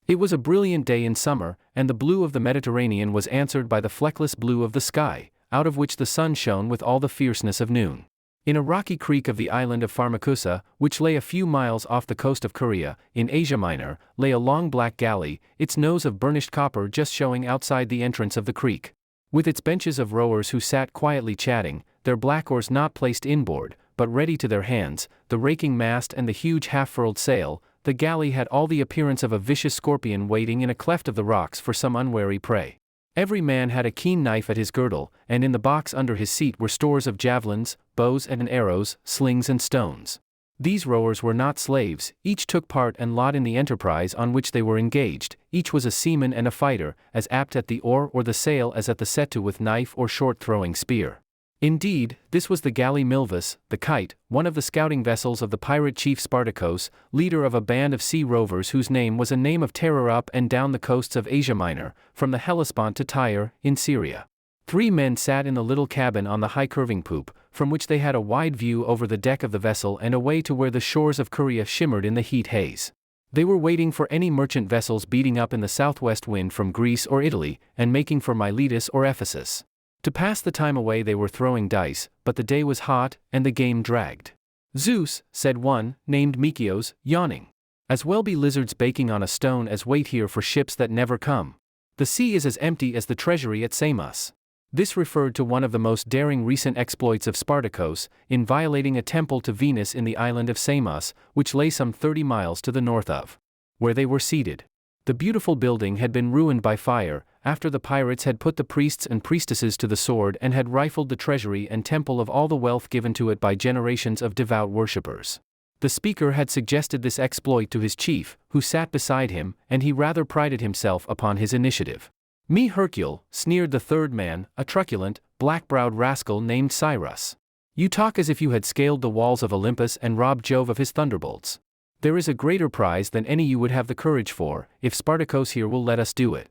It was a brilliant day in summer, and the blue of the Mediterranean was answered by the fleckless blue of the sky, out of which the sun shone with all the fierceness of noon. In a rocky creek of the island of Pharmacusa, which lay a few miles off the coast of Caria, in Asia Minor, lay a long black galley, its nose of burnished copper just showing outside the entrance of the creek. With its benches of rowers who sat quietly chatting, their black oars not placed inboard, but ready to their hands, the raking mast and the huge half-furled sail, the galley had all the appearance of a vicious scorpion waiting in a cleft of the rocks for some unwary prey. Every man had a keen knife at his girdle, and in the box under his seat were stores of javelins, bows and arrows, slings and stones. These rowers were not slaves, each took part and lot in the enterprise on which they were engaged, each was a seaman and a fighter, as apt at the oar or the sail as at the settle with knife or short-throwing spear. Indeed, this was the galley Milvus, the Kite, one of the scouting vessels of the pirate chief Spartacus, leader of a band of sea rovers whose name was a name of terror up and down the coasts of Asia Minor, from the Hellespont to Tyre, in Syria. 3 men sat in the little cabin on the high curving poop, from which they had a wide view over the deck of the vessel and away to where the shores of Caria shimmered in the heat haze. They were waiting for any merchant vessels beating up in the southwest wind from Greece or Italy, and making for Miletus or Ephesus. To pass the time away they were throwing dice, but the day was hot, and the game dragged. "Zeus," said one, named Mikios, yawning. "As well be lizards baking on a stone as wait here for ships that never come. The sea is as empty as the treasury at Samos." This referred to one of the most daring recent exploits of Spartacus, in violating a temple to Venus in the island of Samos, which lay some 30 miles to the north of where they were seated. The beautiful building had been ruined by fire, after the pirates had put the priests and priestesses to the sword and had rifled the treasury and temple of all the wealth given to it by generations of devout worshippers. The speaker had suggested this exploit to his chief, who sat beside him, and he rather prided himself upon his initiative. "Me Hercule," sneered the third man, a truculent, black-browed rascal named Cyrus. "You talk as if you had scaled the walls of Olympus and robbed Jove of his thunderbolts. There is a greater prize than any you would have the courage for, if Spartacus here will let us do it."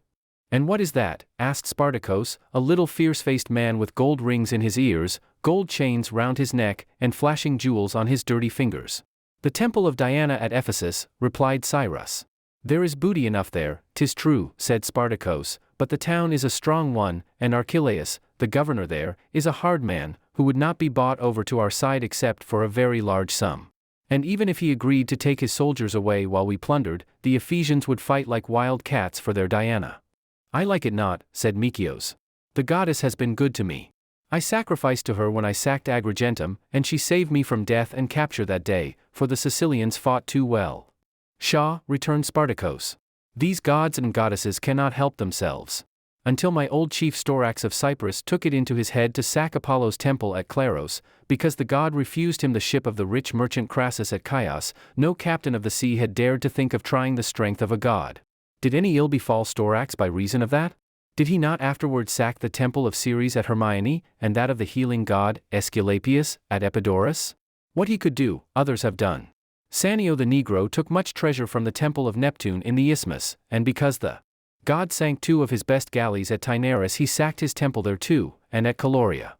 "And what is that?" asked Spartacus, a little fierce-faced man with gold rings in his ears, gold chains round his neck, and flashing jewels on his dirty fingers. "The temple of Diana at Ephesus," replied Cyrus. "There is booty enough there, 'tis true," said Spartacus, "but the town is a strong one, and Archelaus, the governor there, is a hard man, who would not be bought over to our side except for a very large sum. And even if he agreed to take his soldiers away while we plundered, the Ephesians would fight like wild cats for their Diana." "I like it not," said Mikios. "The goddess has been good to me. I sacrificed to her when I sacked Agrigentum, and she saved me from death and capture that day, for the Sicilians fought too well." "Pshaw," returned Spartacus. "These gods and goddesses cannot help themselves. Until my old chief Storax of Cyprus took it into his head to sack Apollo's temple at Claros, because the god refused him the ship of the rich merchant Crassus at Chios, no captain of the sea had dared to think of trying the strength of a god. Did any ill befall Storax by reason of that? Did he not afterward sack the temple of Ceres at Hermione, and that of the healing god, Aesculapius, at Epidaurus? What he could do, others have done. Sannio the Negro took much treasure from the temple of Neptune in the Isthmus, and because the god sank 2 of his best galleys at Taenarus he sacked his temple there too, and at Caloria.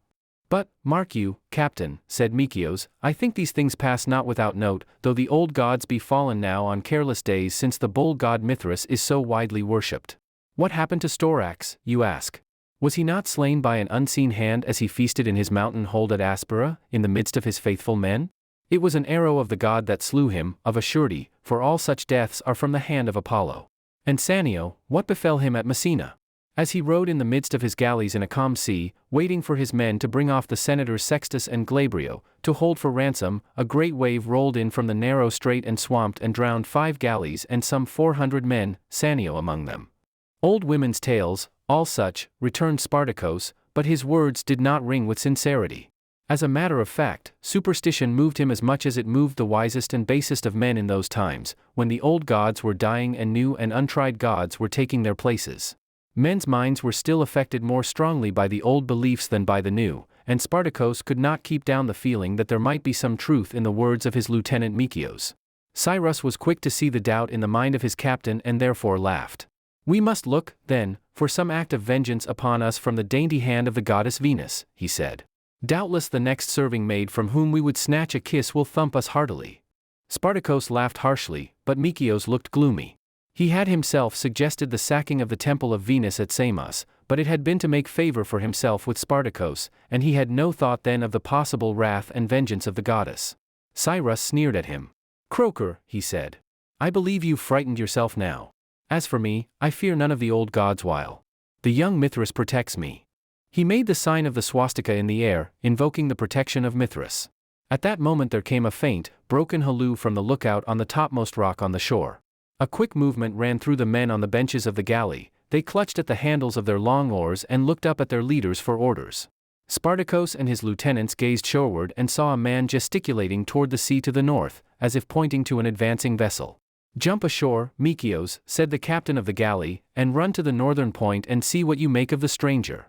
But, mark you, Captain, said Mikios, I think these things pass not without note, though the old gods be fallen now on careless days since the bold god Mithras is so widely worshipped. What happened to Storax, you ask? Was he not slain by an unseen hand as he feasted in his mountain hold at Aspera, in the midst of his faithful men? It was an arrow of the god that slew him, of a surety, for all such deaths are from the hand of Apollo. And Sannio, what befell him at Messina? As he rode in the midst of his galleys in a calm sea, waiting for his men to bring off the senators Sextus and Glabrio, to hold for ransom, a great wave rolled in from the narrow strait and swamped and drowned 5 galleys and some 400 men, Sannio among them. Old women's tales, all such, returned Spartacus, but his words did not ring with sincerity. As a matter of fact, superstition moved him as much as it moved the wisest and basest of men in those times, when the old gods were dying and new and untried gods were taking their places. Men's minds were still affected more strongly by the old beliefs than by the new, and Spartacus could not keep down the feeling that there might be some truth in the words of his lieutenant Mikios. Cyrus was quick to see the doubt in the mind of his captain and therefore laughed. We must look, then, for some act of vengeance upon us from the dainty hand of the goddess Venus, he said. Doubtless the next serving maid from whom we would snatch a kiss will thump us heartily. Spartacus laughed harshly, but Mikios looked gloomy. He had himself suggested the sacking of the temple of Venus at Samos, but it had been to make favor for himself with Spartacus, and he had no thought then of the possible wrath and vengeance of the goddess. Cyrus sneered at him. "Croaker," he said, "I believe you've frightened yourself now. As for me, I fear none of the old gods while the young Mithras protects me." He made the sign of the swastika in the air, invoking the protection of Mithras. At that moment there came a faint, broken halloo from the lookout on the topmost rock on the shore. A quick movement ran through the men on the benches of the galley. They clutched at the handles of their long oars and looked up at their leaders for orders. Spartacus and his lieutenants gazed shoreward and saw a man gesticulating toward the sea to the north, as if pointing to an advancing vessel. "Jump ashore, Mikios," said the captain of the galley, "and run to the northern point and see what you make of the stranger."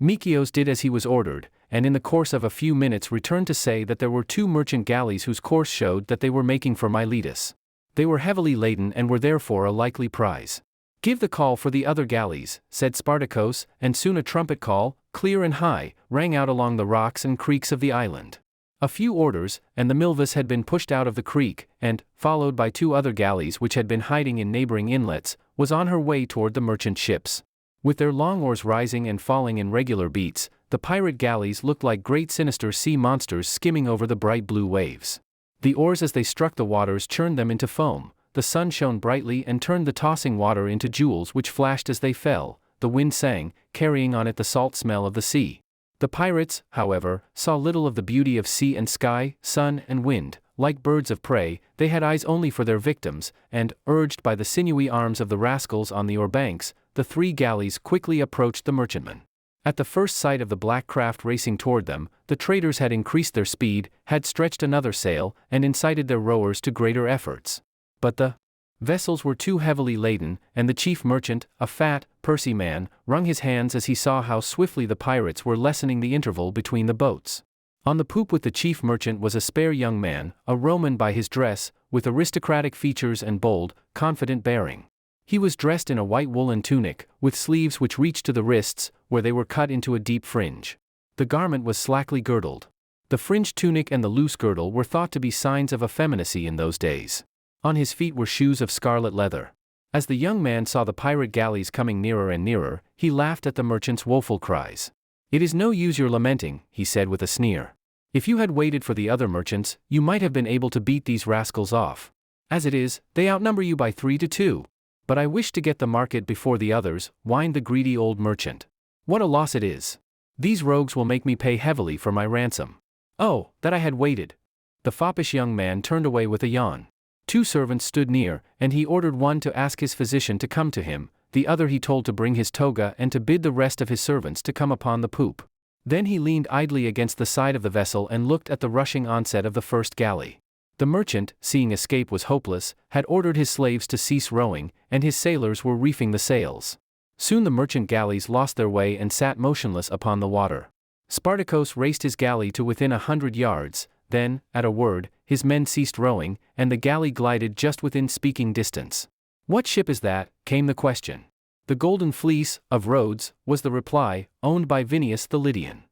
Mikios did as he was ordered, and in the course of a few minutes returned to say that there were 2 merchant galleys whose course showed that they were making for Miletus. They were heavily laden and were therefore a likely prize. "Give the call for the other galleys," said Spartacus, and soon a trumpet call, clear and high, rang out along the rocks and creeks of the island. A few orders, and the Milvus had been pushed out of the creek, and, followed by 2 other galleys which had been hiding in neighboring inlets, was on her way toward the merchant ships. With their long oars rising and falling in regular beats, the pirate galleys looked like great sinister sea monsters skimming over the bright blue waves. The oars as they struck the waters churned them into foam, the sun shone brightly and turned the tossing water into jewels which flashed as they fell, the wind sang, carrying on it the salt smell of the sea. The pirates, however, saw little of the beauty of sea and sky, sun and wind. Like birds of prey, they had eyes only for their victims, and, urged by the sinewy arms of the rascals on the oar banks, the 3 galleys quickly approached the merchantmen. At the first sight of the black craft racing toward them, the traders had increased their speed, had stretched another sail, and incited their rowers to greater efforts. But the vessels were too heavily laden, and the chief merchant, a fat, pursy man, wrung his hands as he saw how swiftly the pirates were lessening the interval between the boats. On the poop with the chief merchant was a spare young man, a Roman by his dress, with aristocratic features and bold, confident bearing. He was dressed in a white woolen tunic, with sleeves which reached to the wrists, where they were cut into a deep fringe. The garment was slackly girdled. The fringed tunic and the loose girdle were thought to be signs of effeminacy in those days. On his feet were shoes of scarlet leather. As the young man saw the pirate galleys coming nearer and nearer, he laughed at the merchant's woeful cries. "It is no use your lamenting," he said with a sneer. "If you had waited for the other merchants, you might have been able to beat these rascals off. As it is, they outnumber you by 3 to 2. But I wish to get the market before the others," whined the greedy old merchant. "What a loss it is! These rogues will make me pay heavily for my ransom. Oh, that I had waited!" The foppish young man turned away with a yawn. 2 servants stood near, and he ordered one to ask his physician to come to him, the other he told to bring his toga and to bid the rest of his servants to come upon the poop. Then he leaned idly against the side of the vessel and looked at the rushing onset of the first galley. The merchant, seeing escape was hopeless, had ordered his slaves to cease rowing, and his sailors were reefing the sails. Soon the merchant galleys lost their way and sat motionless upon the water. Spartacus raced his galley to within 100 yards, then, at a word, his men ceased rowing, and the galley glided just within speaking distance. "What ship is that?" came the question. "The Golden Fleece, of Rhodes," was the reply, "owned by Vinius the Lydian."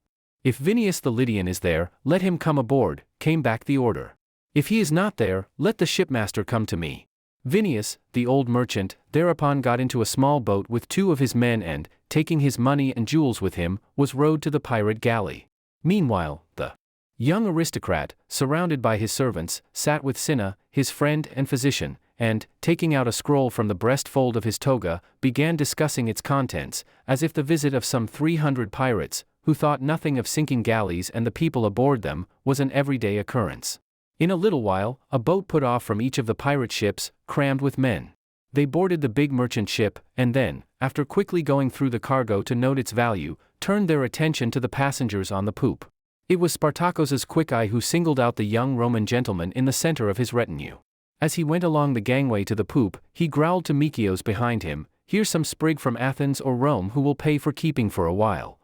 "If Vinius the Lydian is there, let him come aboard," came back the order. "If he is not there, let the shipmaster come to me." Vinius, the old merchant, thereupon got into a small boat with 2 of his men and, taking his money and jewels with him, was rowed to the pirate galley. Meanwhile, the young aristocrat, surrounded by his servants, sat with Cinna, his friend and physician, and, taking out a scroll from the breast fold of his toga, began discussing its contents, as if the visit of some 300 pirates, who thought nothing of sinking galleys and the people aboard them, was an everyday occurrence. In a little while, a boat put off from each of the pirate ships, crammed with men. They boarded the big merchant ship, and then, after quickly going through the cargo to note its value, turned their attention to the passengers on the poop. It was Spartacus's quick eye who singled out the young Roman gentleman in the center of his retinue. As he went along the gangway to the poop, he growled to Mikios behind him, "Here's some sprig from Athens or Rome who will pay for keeping for a while."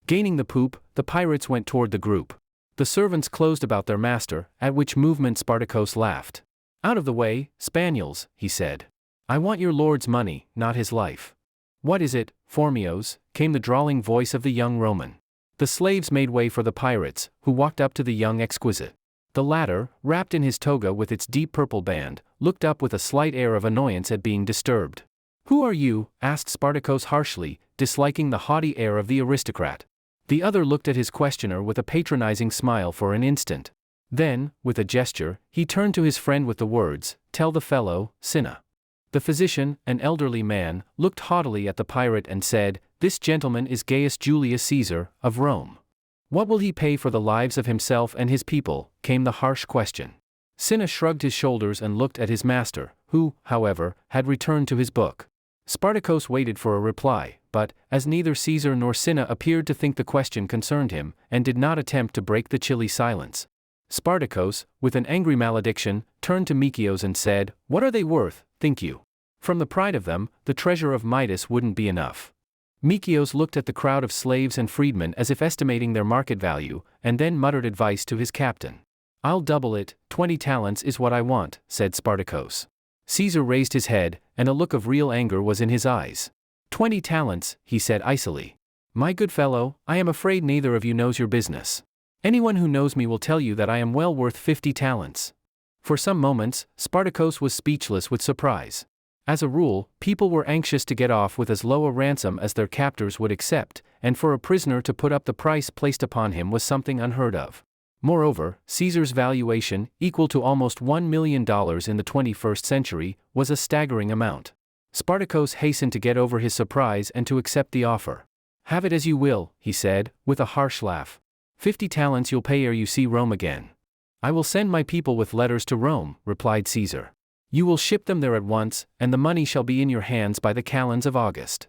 Gaining the poop, the pirates went toward the group. The servants closed about their master, at which movement Spartacus laughed. "Out of the way, Spaniels," he said. "I want your lord's money, not his life." "What is it, Phormios?" came the drawling voice of the young Roman. The slaves made way for the pirates, who walked up to the young exquisite. The latter, wrapped in his toga with its deep purple band, looked up with a slight air of annoyance at being disturbed. "Who are you?" asked Spartacus harshly, disliking the haughty air of the aristocrat. The other looked at his questioner with a patronizing smile for an instant. Then, with a gesture, he turned to his friend with the words, "Tell the fellow, Cinna." The physician, an elderly man, looked haughtily at the pirate and said, "This gentleman is Gaius Julius Caesar, of Rome." "What will he pay for the lives of himself and his people?" came the harsh question. Cinna shrugged his shoulders and looked at his master, who, however, had returned to his book. Spartacus waited for a reply, but, as neither Caesar nor Cinna appeared to think the question concerned him, and did not attempt to break the chilly silence, Spartacus, with an angry malediction, turned to Micios and said, "What are they worth, think you? From the pride of them, the treasure of Midas wouldn't be enough." Micios looked at the crowd of slaves and freedmen as if estimating their market value, and then muttered advice to his captain. "I'll double it, 20 talents is what I want," said Spartacus. Caesar raised his head, and a look of real anger was in his eyes. 20 talents, he said icily. "My good fellow, I am afraid neither of you knows your business. Anyone who knows me will tell you that I am well worth 50 talents. For some moments, Spartacus was speechless with surprise. As a rule, people were anxious to get off with as low a ransom as their captors would accept, and for a prisoner to put up the price placed upon him was something unheard of. Moreover, Caesar's valuation, equal to almost $1 million in the 21st century, was a staggering amount. Spartacus hastened to get over his surprise and to accept the offer. "Have it as you will," he said, with a harsh laugh. 50 talents you'll pay ere you see Rome again." "I will send my people with letters to Rome," replied Caesar. "You will ship them there at once, and the money shall be in your hands by the calends of August."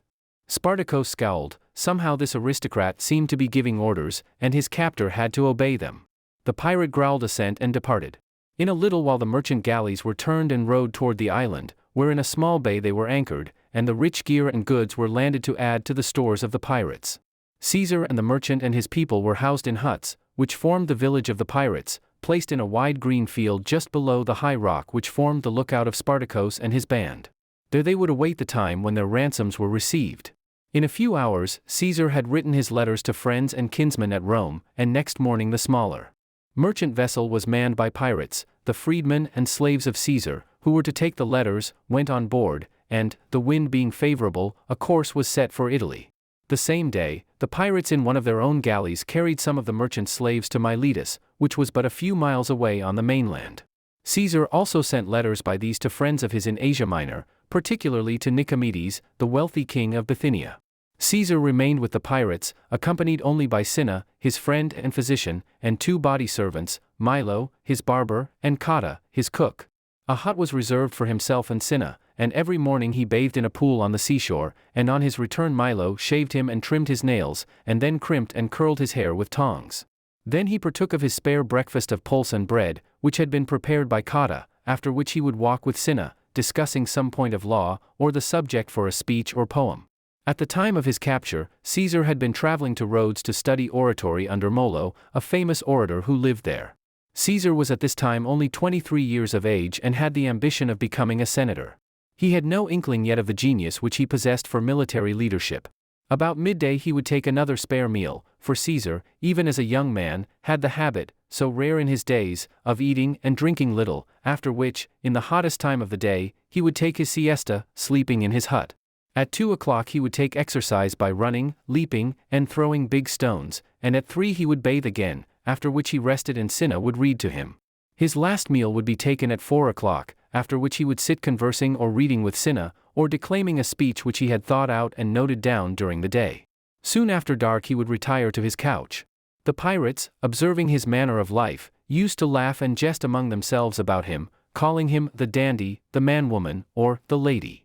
Spartacus scowled. Somehow this aristocrat seemed to be giving orders, and his captor had to obey them. The pirate growled assent and departed. In a little while the merchant galleys were turned and rowed toward the island, where in a small bay they were anchored, and the rich gear and goods were landed to add to the stores of the pirates. Caesar and the merchant and his people were housed in huts, which formed the village of the pirates, placed in a wide green field just below the high rock which formed the lookout of Spartacus and his band. There they would await the time when their ransoms were received. In a few hours, Caesar had written his letters to friends and kinsmen at Rome, and next morning the smaller merchant vessel was manned by pirates. The freedmen and slaves of Caesar, who were to take the letters, went on board, and, the wind being favorable, a course was set for Italy. The same day, the pirates in one of their own galleys carried some of the merchant slaves to Miletus, which was but a few miles away on the mainland. Caesar also sent letters by these to friends of his in Asia Minor, particularly to Nicomedes, the wealthy king of Bithynia. Caesar remained with the pirates, accompanied only by Cinna, his friend and physician, and 2 body servants, Milo, his barber, and Cotta, his cook. A hut was reserved for himself and Cinna, and every morning he bathed in a pool on the seashore, and on his return Milo shaved him and trimmed his nails, and then crimped and curled his hair with tongs. Then he partook of his spare breakfast of pulse and bread, which had been prepared by Cotta, after which he would walk with Cinna, discussing some point of law, or the subject for a speech or poem. At the time of his capture, Caesar had been traveling to Rhodes to study oratory under Molo, a famous orator who lived there. Caesar was at this time only 23 years of age and had the ambition of becoming a senator. He had no inkling yet of the genius which he possessed for military leadership. About midday he would take another spare meal, for Caesar, even as a young man, had the habit, so rare in his days, of eating and drinking little, after which, in the hottest time of the day, he would take his siesta, sleeping in his hut. At 2 o'clock he would take exercise by running, leaping, and throwing big stones, and at 3 he would bathe again, after which he rested and Cinna would read to him. His last meal would be taken at 4 o'clock, after which he would sit conversing or reading with Cinna, or declaiming a speech which he had thought out and noted down during the day. Soon after dark he would retire to his couch. The pirates, observing his manner of life, used to laugh and jest among themselves about him, calling him the dandy, the man-woman, or the lady.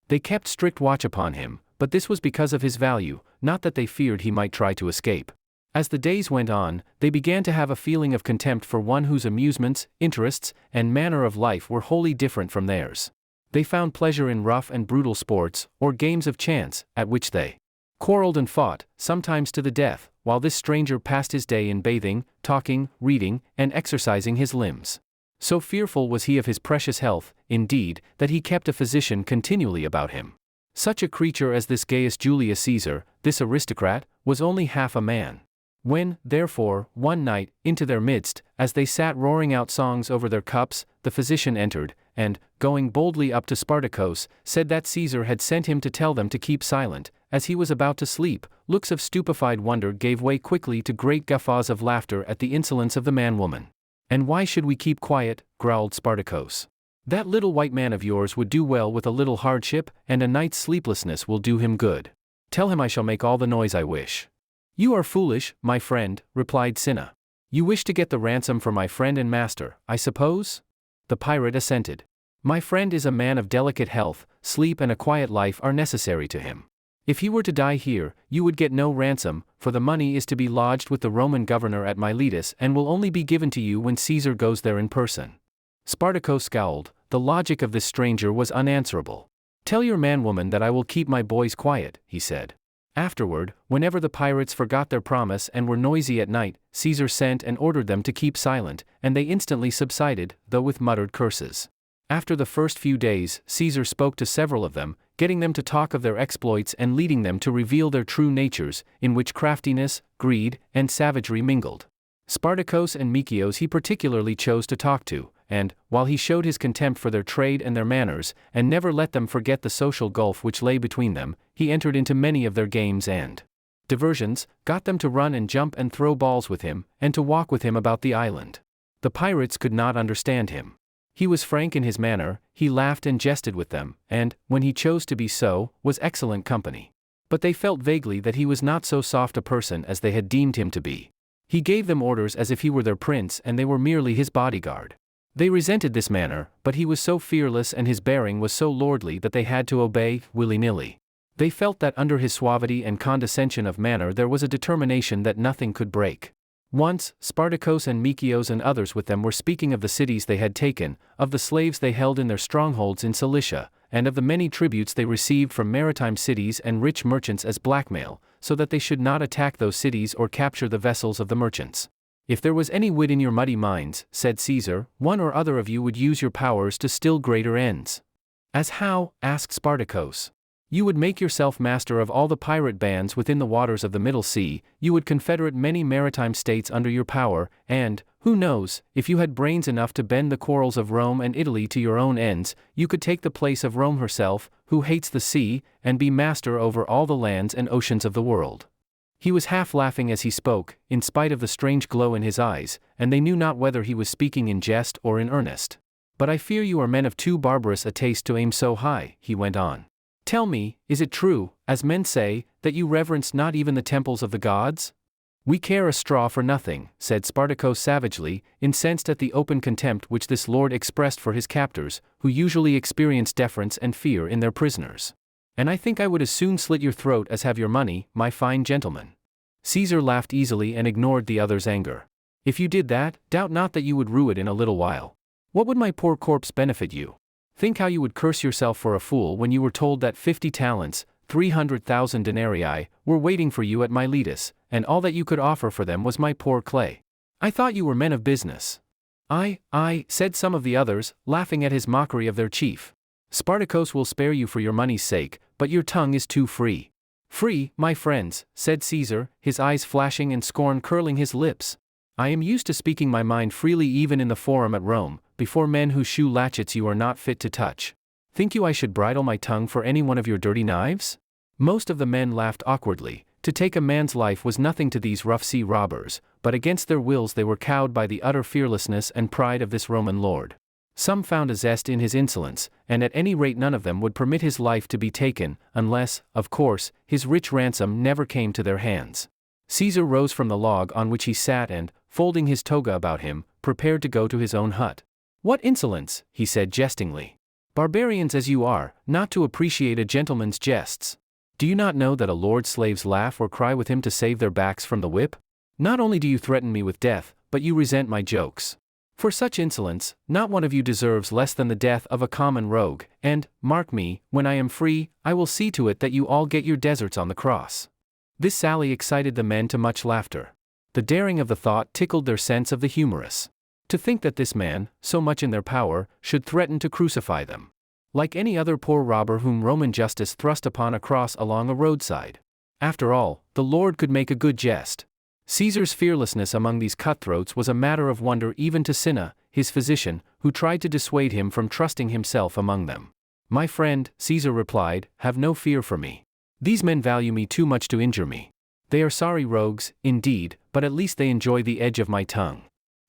They kept strict watch upon him, but this was because of his value, not that they feared he might try to escape. As the days went on, they began to have a feeling of contempt for one whose amusements, interests, and manner of life were wholly different from theirs. They found pleasure in rough and brutal sports, or games of chance, at which they quarreled and fought, sometimes to the death, while this stranger passed his day in bathing, talking, reading, and exercising his limbs. So fearful was he of his precious health, indeed, that he kept a physician continually about him. Such a creature as this Gaius Julius Caesar, this aristocrat, was only half a man. When, therefore, one night, into their midst, as they sat roaring out songs over their cups, the physician entered, and, going boldly up to Spartacus, said that Caesar had sent him to tell them to keep silent. As he was about to sleep, looks of stupefied wonder gave way quickly to great guffaws of laughter at the insolence of the man-woman. "And why should we keep quiet?" growled Spartacus. "That little white man of yours would do well with a little hardship, and a night's sleeplessness will do him good. Tell him I shall make all the noise I wish." "You are foolish, my friend," replied Cinna. "You wish to get the ransom for my friend and master, I suppose?" The pirate assented. "My friend is a man of delicate health, sleep and a quiet life are necessary to him. If he were to die here, you would get no ransom, for the money is to be lodged with the Roman governor at Miletus and will only be given to you when Caesar goes there in person." Spartacus scowled. The logic of this stranger was unanswerable. "Tell your man-woman that I will keep my boys quiet," he said. Afterward, whenever the pirates forgot their promise and were noisy at night, Caesar sent and ordered them to keep silent, and they instantly subsided, though with muttered curses. After the first few days, Caesar spoke to several of them, getting them to talk of their exploits and leading them to reveal their true natures, in which craftiness, greed, and savagery mingled. Spartacus and Micios he particularly chose to talk to, and, while he showed his contempt for their trade and their manners, and never let them forget the social gulf which lay between them, he entered into many of their games and diversions, got them to run and jump and throw balls with him, and to walk with him about the island. The pirates could not understand him. He was frank in his manner, he laughed and jested with them, and, when he chose to be so, was excellent company. But they felt vaguely that he was not so soft a person as they had deemed him to be. He gave them orders as if he were their prince and they were merely his bodyguard. They resented this manner, but he was so fearless and his bearing was so lordly that they had to obey, willy-nilly. They felt that under his suavity and condescension of manner there was a determination that nothing could break. Once, Spartacus and Micios and others with them were speaking of the cities they had taken, of the slaves they held in their strongholds in Cilicia, and of the many tributes they received from maritime cities and rich merchants as blackmail, so that they should not attack those cities or capture the vessels of the merchants. "If there was any wit in your muddy minds," said Caesar, "one or other of you would use your powers to still greater ends." "As how?" asked Spartacus. "You would make yourself master of all the pirate bands within the waters of the Middle Sea, you would confederate many maritime states under your power, and, who knows, if you had brains enough to bend the quarrels of Rome and Italy to your own ends, you could take the place of Rome herself, who hates the sea, and be master over all the lands and oceans of the world." He was half laughing as he spoke, in spite of the strange glow in his eyes, and they knew not whether he was speaking in jest or in earnest. "But I fear you are men of too barbarous a taste to aim so high," he went on. "Tell me, is it true, as men say, that you reverence not even the temples of the gods?" "We care a straw for nothing," said Spartacus savagely, incensed at the open contempt which this lord expressed for his captors, who usually experience deference and fear in their prisoners. "And I think I would as soon slit your throat as have your money, my fine gentleman." Caesar laughed easily and ignored the other's anger. "If you did that, doubt not that you would rue it in a little while. What would my poor corpse benefit you? Think how you would curse yourself for a fool when you were told that 50 talents, 300,000 denarii, were waiting for you at Miletus, and all that you could offer for them was my poor clay. I thought you were men of business." I, said some of the others, laughing at his mockery of their chief. "Spartacus will spare you for your money's sake, but your tongue is too free." "Free, my friends," said Caesar, his eyes flashing and scorn curling his lips. "I am used to speaking my mind freely even in the forum at Rome, before men whose shoe latchets you are not fit to touch. Think you I should bridle my tongue for any one of your dirty knives?" Most of the men laughed awkwardly. To take a man's life was nothing to these rough sea robbers, but against their wills they were cowed by the utter fearlessness and pride of this Roman lord. Some found a zest in his insolence, and at any rate none of them would permit his life to be taken, unless, of course, his rich ransom never came to their hands. Caesar rose from the log on which he sat and, folding his toga about him, prepared to go to his own hut. "What insolence," he said jestingly. "Barbarians as you are, not to appreciate a gentleman's jests. Do you not know that a lord's slaves laugh or cry with him to save their backs from the whip? Not only do you threaten me with death, but you resent my jokes. For such insolence, not one of you deserves less than the death of a common rogue, and, mark me, when I am free, I will see to it that you all get your deserts on the cross." This sally excited the men to much laughter. The daring of the thought tickled their sense of the humorous. To think that this man, so much in their power, should threaten to crucify them, like any other poor robber whom Roman justice thrust upon a cross along a roadside. After all, the Lord could make a good jest. Caesar's fearlessness among these cutthroats was a matter of wonder even to Cinna, his physician, who tried to dissuade him from trusting himself among them. "My friend," Caesar replied, "have no fear for me. These men value me too much to injure me. They are sorry rogues, indeed, but at least they enjoy the edge of my tongue."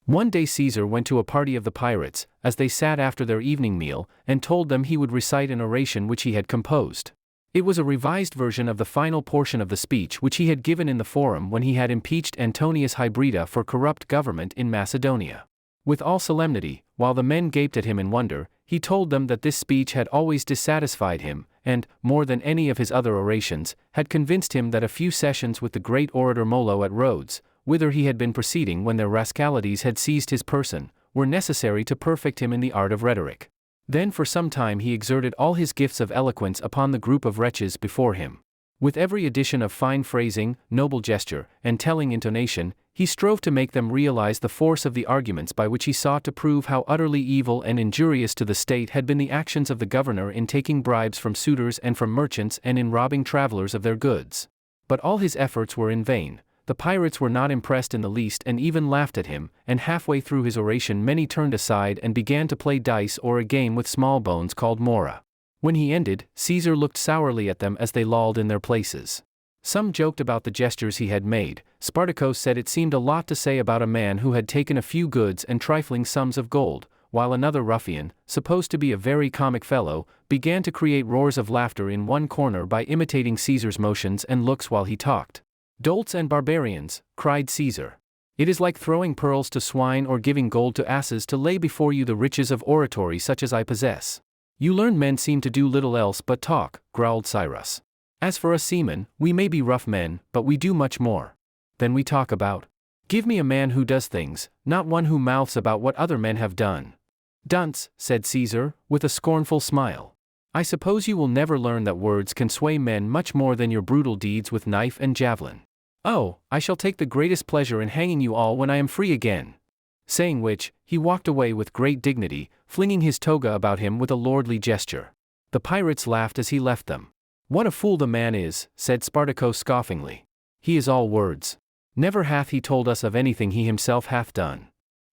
One day Caesar went to a party of the pirates, as they sat after their evening meal, and told them he would recite an oration which he had composed. It was a revised version of the final portion of the speech which he had given in the Forum when he had impeached Antonius Hybrida for corrupt government in Macedonia. With all solemnity, while the men gaped at him in wonder, he told them that this speech had always dissatisfied him, and, more than any of his other orations, had convinced him that a few sessions with the great orator Molo at Rhodes, whither he had been proceeding when their rascalities had seized his person, were necessary to perfect him in the art of rhetoric. Then for some time he exerted all his gifts of eloquence upon the group of wretches before him. With every addition of fine phrasing, noble gesture, and telling intonation, he strove to make them realize the force of the arguments by which he sought to prove how utterly evil and injurious to the state had been the actions of the governor in taking bribes from suitors and from merchants and in robbing travelers of their goods. But all his efforts were in vain. The pirates were not impressed in the least and even laughed at him, and halfway through his oration many turned aside and began to play dice or a game with small bones called mora. When he ended, Caesar looked sourly at them as they lolled in their places. Some joked about the gestures he had made. Spartacus said it seemed a lot to say about a man who had taken a few goods and trifling sums of gold, while another ruffian, supposed to be a very comic fellow, began to create roars of laughter in one corner by imitating Caesar's motions and looks while he talked. "Dolts and barbarians," cried Caesar. "It is like throwing pearls to swine or giving gold to asses to lay before you the riches of oratory such as I possess." "You learned men seem to do little else but talk," growled Cyrus. "As for us seamen, we may be rough men, but we do much more than we talk about. Give me a man who does things, not one who mouths about what other men have done." "Dunce," said Caesar, with a scornful smile. "I suppose you will never learn that words can sway men much more than your brutal deeds with knife and javelin. Oh, I shall take the greatest pleasure in hanging you all when I am free again." Saying which, he walked away with great dignity, flinging his toga about him with a lordly gesture. The pirates laughed as he left them. "What a fool the man is," said Spartacus scoffingly. "He is all words. Never hath he told us of anything he himself hath done."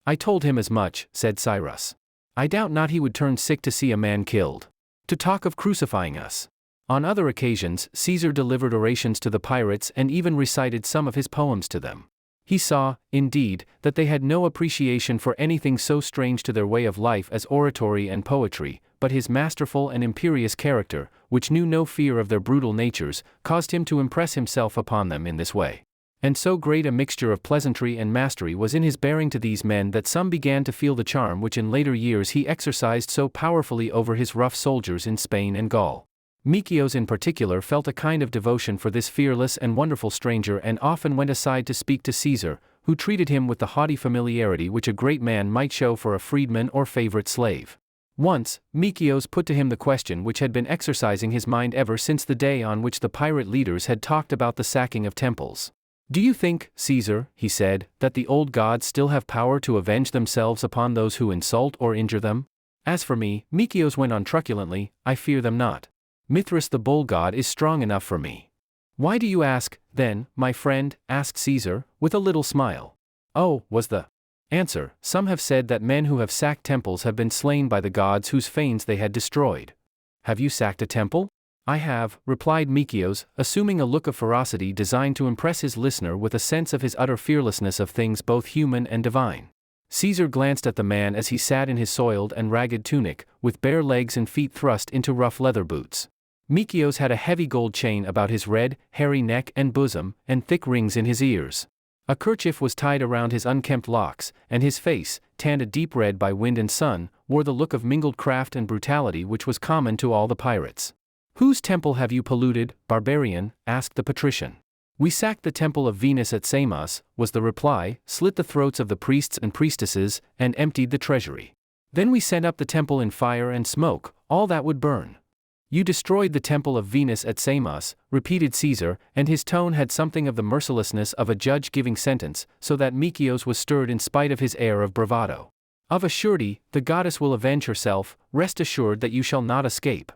"I told him as much," said Cyrus. "I doubt not he would turn sick to see a man killed. To talk of crucifying us." On other occasions, Caesar delivered orations to the pirates and even recited some of his poems to them. He saw, indeed, that they had no appreciation for anything so strange to their way of life as oratory and poetry, but his masterful and imperious character, which knew no fear of their brutal natures, caused him to impress himself upon them in this way. And so great a mixture of pleasantry and mastery was in his bearing to these men that some began to feel the charm which in later years he exercised so powerfully over his rough soldiers in Spain and Gaul. Micios in particular felt a kind of devotion for this fearless and wonderful stranger and often went aside to speak to Caesar, who treated him with the haughty familiarity which a great man might show for a freedman or favorite slave. Once, Micios put to him the question which had been exercising his mind ever since the day on which the pirate leaders had talked about the sacking of temples. "Do you think, Caesar," he said, "that the old gods still have power to avenge themselves upon those who insult or injure them?" "As for me," Micios went on truculently, "I fear them not. Mithras the bull god is strong enough for me." "Why do you ask, then, my friend?" asked Caesar, with a little smile. "Oh," was the answer, "some have said that men who have sacked temples have been slain by the gods whose fanes they had destroyed." "Have you sacked a temple?" "I have," replied Micios, assuming a look of ferocity designed to impress his listener with a sense of his utter fearlessness of things both human and divine. Caesar glanced at the man as he sat in his soiled and ragged tunic, with bare legs and feet thrust into rough leather boots. Micios had a heavy gold chain about his red, hairy neck and bosom, and thick rings in his ears. A kerchief was tied around his unkempt locks, and his face, tanned a deep red by wind and sun, wore the look of mingled craft and brutality which was common to all the pirates. "Whose temple have you polluted, barbarian?" asked the patrician. "We sacked the temple of Venus at Samos," was the reply, "slit the throats of the priests and priestesses, and emptied the treasury. Then we sent up the temple in fire and smoke, all that would burn." "You destroyed the temple of Venus at Samos," repeated Caesar, and his tone had something of the mercilessness of a judge giving sentence, so that Micios was stirred in spite of his air of bravado. "Of a surety, the goddess will avenge herself, rest assured that you shall not escape."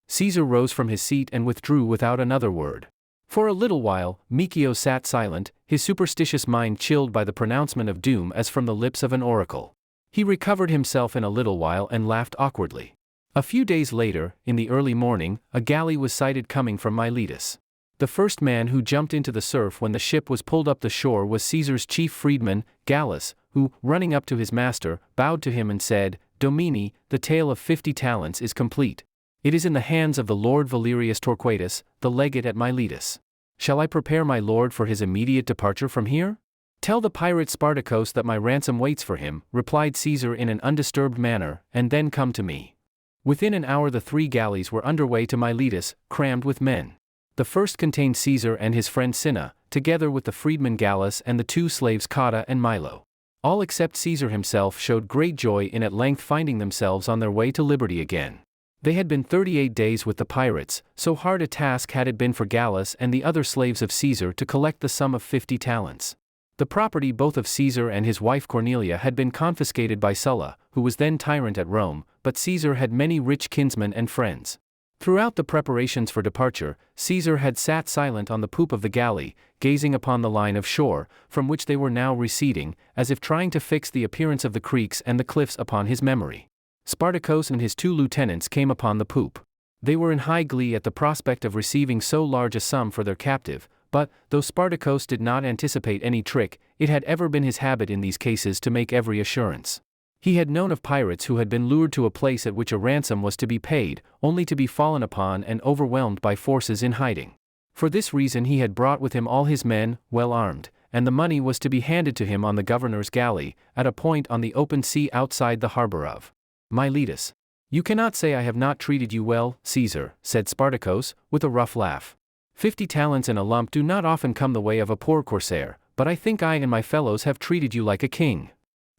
Caesar rose from his seat and withdrew without another word. For a little while, Micios sat silent, his superstitious mind chilled by the pronouncement of doom as from the lips of an oracle. He recovered himself in a little while and laughed awkwardly. A few days later, in the early morning, a galley was sighted coming from Miletus. The first man who jumped into the surf when the ship was pulled up the shore was Caesar's chief freedman, Gallus, who, running up to his master, bowed to him and said, "Domine, the tale of 50 talents is complete. It is in the hands of the Lord Valerius Torquatus, the legate at Miletus. Shall I prepare my lord for his immediate departure from here?" "Tell the pirate Spartacus that my ransom waits for him," replied Caesar in an undisturbed manner, "and then come to me." Within an hour the 3 galleys were under way to Miletus, crammed with men. The first contained Caesar and his friend Cinna, together with the freedman Gallus and the 2 slaves Cotta and Milo. All except Caesar himself showed great joy in at length finding themselves on their way to liberty again. They had been 38 days with the pirates, so hard a task had it been for Gallus and the other slaves of Caesar to collect the sum of 50 talents. The property both of Caesar and his wife Cornelia had been confiscated by Sulla, who was then tyrant at Rome, but Caesar had many rich kinsmen and friends. Throughout the preparations for departure, Caesar had sat silent on the poop of the galley, gazing upon the line of shore, from which they were now receding, as if trying to fix the appearance of the creeks and the cliffs upon his memory. Spartacus and his 2 lieutenants came upon the poop. They were in high glee at the prospect of receiving so large a sum for their captive, but, though Spartacus did not anticipate any trick, it had ever been his habit in these cases to make every assurance. He had known of pirates who had been lured to a place at which a ransom was to be paid, only to be fallen upon and overwhelmed by forces in hiding. For this reason he had brought with him all his men, well armed, and the money was to be handed to him on the governor's galley, at a point on the open sea outside the harbor of Miletus. "You cannot say I have not treated you well, Caesar," said Spartacus, with a rough laugh. 50 talents in a lump do not often come the way of a poor corsair, but I think I and my fellows have treated you like a king.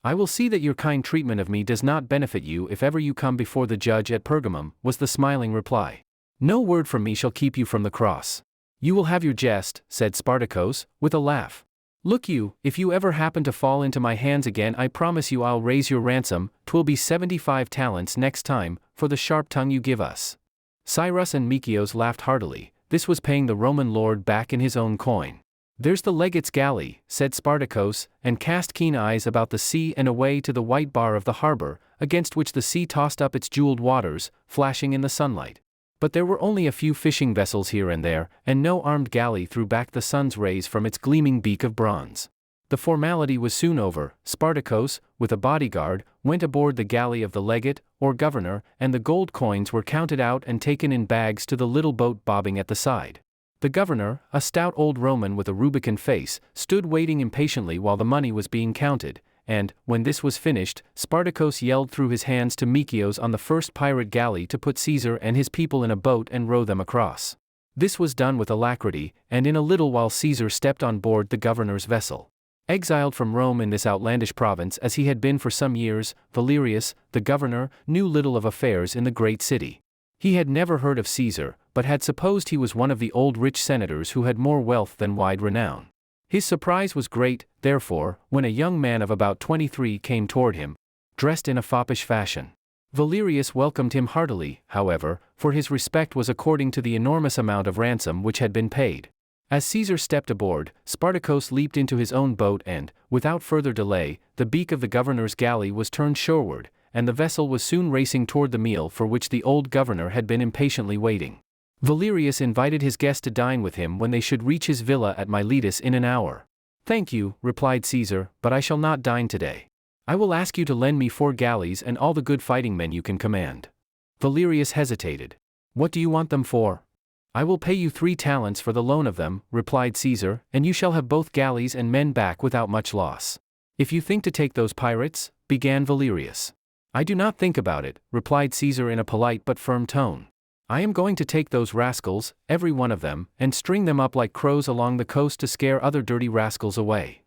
I will see that your kind treatment of me does not benefit you if ever you come before the judge at Pergamum," was the smiling reply. "No word from me shall keep you from the cross." "You will have your jest," said Spartacus, with a laugh. "Look you, if you ever happen to fall into my hands again I promise you I'll raise your ransom, 'twill be 75 talents next time, for the sharp tongue you give us." Cyrus and Micios laughed heartily. This was paying the Roman lord back in his own coin. "There's the legate's galley," said Spartacus, and cast keen eyes about the sea and away to the white bar of the harbor, against which the sea tossed up its jeweled waters, flashing in the sunlight. But there were only a few fishing vessels here and there, and no armed galley threw back the sun's rays from its gleaming beak of bronze. The formality was soon over. Spartacus, with a bodyguard, went aboard the galley of the legate, or governor, and the gold coins were counted out and taken in bags to the little boat bobbing at the side. The governor, a stout old Roman with a rubicund face, stood waiting impatiently while the money was being counted, and, when this was finished, Spartacus yelled through his hands to Micios on the first pirate galley to put Caesar and his people in a boat and row them across. This was done with alacrity, and in a little while Caesar stepped on board the governor's vessel. Exiled from Rome in this outlandish province as he had been for some years, Valerius, the governor, knew little of affairs in the great city. He had never heard of Caesar, but had supposed he was one of the old rich senators who had more wealth than wide renown. His surprise was great, therefore, when a young man of about 23 came toward him, dressed in a foppish fashion. Valerius welcomed him heartily, however, for his respect was according to the enormous amount of ransom which had been paid. As Caesar stepped aboard, Spartacus leaped into his own boat and, without further delay, the beak of the governor's galley was turned shoreward, and the vessel was soon racing toward the meal for which the old governor had been impatiently waiting. Valerius invited his guest to dine with him when they should reach his villa at Miletus in an hour. "Thank you," replied Caesar, "but I shall not dine today. I will ask you to lend me 4 galleys and all the good fighting men you can command." Valerius hesitated. "What do you want them for?" "I will pay you 3 talents for the loan of them," replied Caesar, "and you shall have both galleys and men back without much loss." "If you think to take those pirates," began Valerius. "I do not think about it," replied Caesar in a polite but firm tone. "I am going to take those rascals, every one of them, and string them up like crows along the coast to scare other dirty rascals away."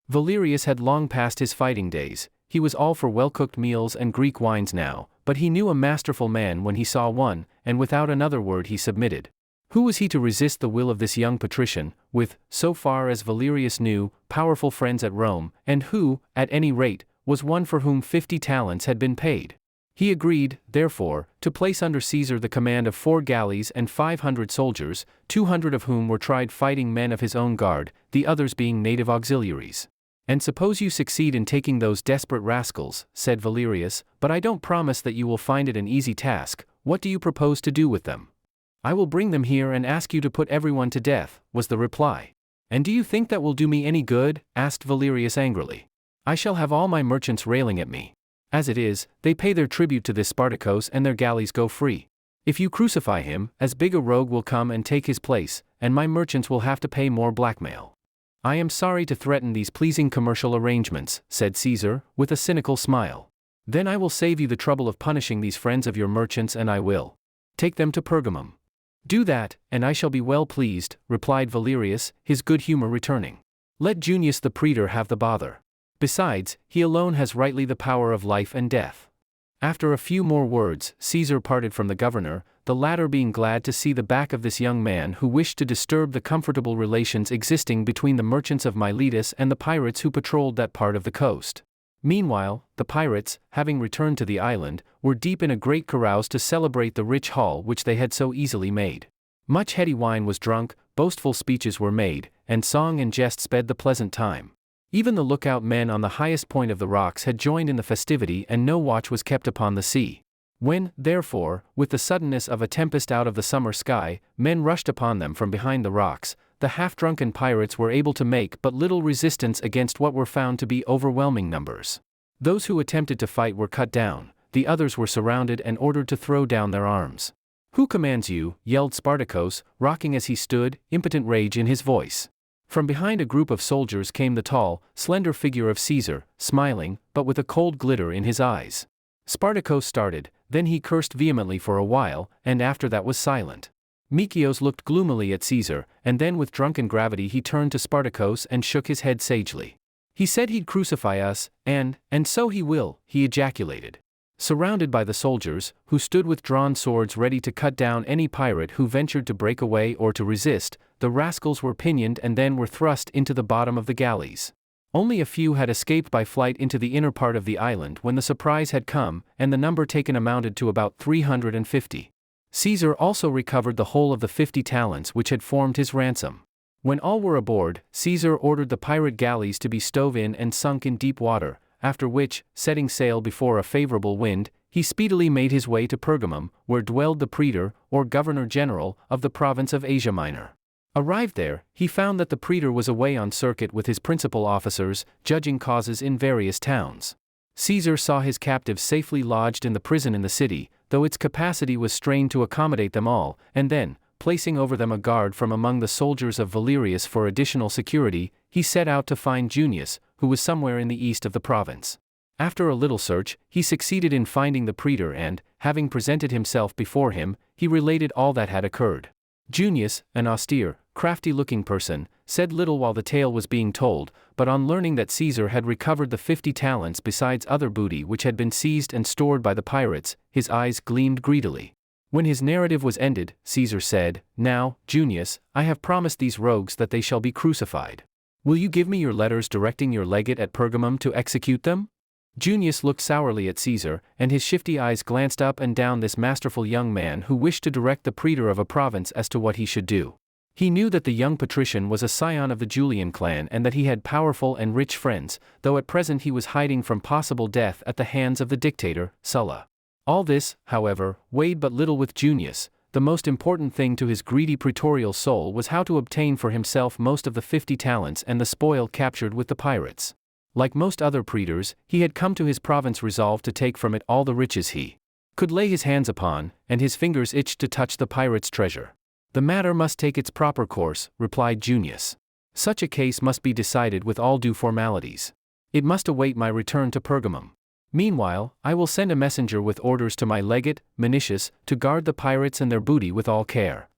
Valerius had long passed his fighting days. He was all for well-cooked meals and Greek wines now, but he knew a masterful man when he saw one, and without another word he submitted. Who was he to resist the will of this young patrician, with, so far as Valerius knew, powerful friends at Rome, and who, at any rate, was one for whom 50 talents had been paid? He agreed, therefore, to place under Caesar the command of 4 galleys and 500 soldiers, 200 of whom were tried fighting men of his own guard, the others being native auxiliaries. And suppose you succeed in taking those desperate rascals, said Valerius, but I don't promise that you will find it an easy task. What do you propose to do with them? I will bring them here and ask you to put everyone to death, was the reply. And do you think that will do me any good? Asked Valerius angrily. I shall have all my merchants railing at me. As it is, they pay their tribute to this Spartacus and their galleys go free. If you crucify him, as big a rogue will come and take his place, and my merchants will have to pay more blackmail. I am sorry to threaten these pleasing commercial arrangements, said Caesar, with a cynical smile. Then I will save you the trouble of punishing these friends of your merchants and I will take them to Pergamum. Do that, and I shall be well pleased, replied Valerius, his good humor returning. Let Junius the praetor have the bother. Besides, he alone has rightly the power of life and death. After a few more words, Caesar parted from the governor, the latter being glad to see the back of this young man who wished to disturb the comfortable relations existing between the merchants of Miletus and the pirates who patrolled that part of the coast. Meanwhile, the pirates, having returned to the island, were deep in a great carouse to celebrate the rich haul which they had so easily made. Much heady wine was drunk, boastful speeches were made, and song and jest sped the pleasant time. Even the lookout men on the highest point of the rocks had joined in the festivity and no watch was kept upon the sea. When, therefore, with the suddenness of a tempest out of the summer sky, men rushed upon them from behind the rocks, the half-drunken pirates were able to make but little resistance against what were found to be overwhelming numbers. Those who attempted to fight were cut down, the others were surrounded and ordered to throw down their arms. Who commands you? Yelled Spartacus, rocking as he stood, impotent rage in his voice. From behind a group of soldiers came the tall, slender figure of Caesar, smiling, but with a cold glitter in his eyes. Spartacus started, then he cursed vehemently for a while, and after that was silent. Micios looked gloomily at Caesar, and then with drunken gravity he turned to Spartacus and shook his head sagely. He said he'd crucify us, and so he will, he ejaculated. Surrounded by the soldiers, who stood with drawn swords ready to cut down any pirate who ventured to break away or to resist, the rascals were pinioned and then were thrust into the bottom of the galleys. Only a few had escaped by flight into the inner part of the island when the surprise had come, and the number taken amounted to about 350. Caesar also recovered the whole of the 50 talents which had formed his ransom. When all were aboard, Caesar ordered the pirate galleys to be stove in and sunk in deep water, after which, setting sail before a favorable wind, he speedily made his way to Pergamum, where dwelled the praetor, or governor-general, of the province of Asia Minor. Arrived there, he found that the praetor was away on circuit with his principal officers, judging causes in various towns. Caesar saw his captives safely lodged in the prison in the city, though its capacity was strained to accommodate them all, and then, placing over them a guard from among the soldiers of Valerius for additional security, he set out to find Junius, who was somewhere in the east of the province. After a little search, he succeeded in finding the praetor and, having presented himself before him, he related all that had occurred. Junius, an austere, crafty-looking person, said little while the tale was being told, but on learning that Caesar had recovered the 50 talents besides other booty which had been seized and stored by the pirates, his eyes gleamed greedily. When his narrative was ended, Caesar said, "Now, Junius, I have promised these rogues that they shall be crucified. Will you give me your letters directing your legate at Pergamum to execute them?" Junius looked sourly at Caesar, and his shifty eyes glanced up and down this masterful young man who wished to direct the praetor of a province as to what he should do. He knew that the young patrician was a scion of the Julian clan and that he had powerful and rich friends, though at present he was hiding from possible death at the hands of the dictator, Sulla. All this, however, weighed but little with Junius. The most important thing to his greedy praetorial soul was how to obtain for himself most of the 50 talents and the spoil captured with the pirates. Like most other praetors, he had come to his province resolved to take from it all the riches he could lay his hands upon, and his fingers itched to touch the pirates' treasure. "The matter must take its proper course," replied Junius. "Such a case must be decided with all due formalities. It must await my return to Pergamum. Meanwhile, I will send a messenger with orders to my legate, Manicius, to guard the pirates and their booty with all care."